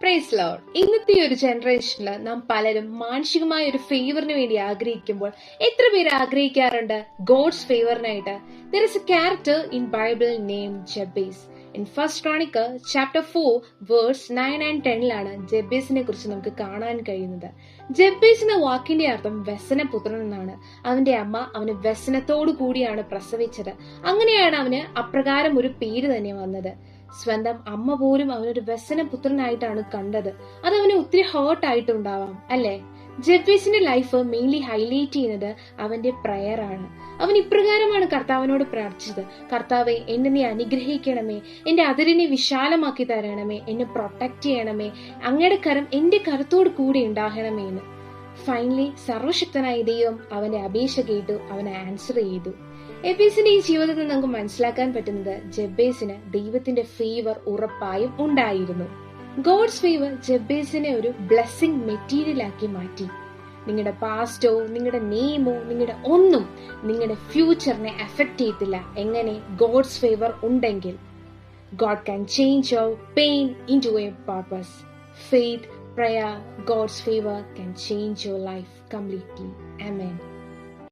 Praise Lord. ഇന്നത്തെ ഒരു ജനറേഷനിൽ നാം പലരും മാനുഷികമായ ഒരു ഫേവറിന് വേണ്ടി ആഗ്രഹിക്കുമ്പോൾ എത്ര പേര് ആഗ്രഹിക്കാറുണ്ട് God's ഫേവറിനായിട്ട്? There is a character in Bible named Jabez. In First Chronicle chapter 4 verse 9 and 10 ജബേസിനെ കുറിച്ച് നമുക്ക് കാണാൻ കഴിയുന്നത്. ജബേസ് എന്ന വാക്കിന്റെ അർത്ഥം വ്യസനപുത്രൻ എന്നാണ്. അവന്റെ അമ്മ അവന് വ്യസനത്തോടു കൂടിയാണ് പ്രസവിച്ചത്. അങ്ങനെയാണ് അവന് അപ്രകാരം ഒരു പേര് തന്നെ വന്നത്. സ്വന്തം അമ്മ പോലും അവനൊരു വ്യസനപുത്രനായിട്ടാണ് കണ്ടത്. അത് അവന് ഒത്തിരി ഹേർട്ട് ആയിട്ടുണ്ടാവാം അല്ലെ? ജബേസിന്റെ ലൈഫ് മെയിൻലി ഹൈലൈറ്റ് ചെയ്യുന്നത് അവന്റെ പ്രയർ ആണ്. അവൻ ഇപ്രകാരമാണ് കർത്താവിനോട് പ്രാർത്ഥിച്ചത്: കർത്താവെ, എന്നെ നീ അനുഗ്രഹിക്കണമേ, എന്റെ അതിരിനെ വിശാലമാക്കി തരണമേ, എന്നെ പ്രൊട്ടക്ട് ചെയ്യണമേ, അങ്ങയുടെ കരം എന്റെ കരത്തോട് കൂടി ഉണ്ടാകണമേ എന്ന്. ഫൈനലി സർവശക്തനായ ദൈവം അവന്റെ അപേക്ഷ കേട്ടു, അവനെ ആൻസർ ചെയ്തു. എബേസിന്റെ ഈ ജീവിതത്തിൽ നമുക്ക് മനസ്സിലാക്കാൻ പറ്റുന്നത് ജബേസിന് ദൈവത്തിന്റെ ഫേവർ ഉറപ്പായും ഉണ്ടായിരുന്നു. ഗോഡ്സ് ഫേവർ ജബേസിനെ ഒരു ബ്ലെസ്സിംഗ് മെറ്റീരിയൽ ആക്കി മാറ്റി. നിങ്ങളുടെ പാസ്റ്റോ നിങ്ങളുടെ നെയിമോ നിങ്ങളുടെ ഒന്നും നിങ്ങളുടെ ഫ്യൂച്ചറിനെ എഫക്ട് ചെയ്യത്തില്ല. എങ്ങനെ? ഗോഡ്സ് ഫേവർ ഉണ്ടെങ്കിൽ. God can change your pain into a purpose. Faith, prayer, God's favor can change your life completely. Amen.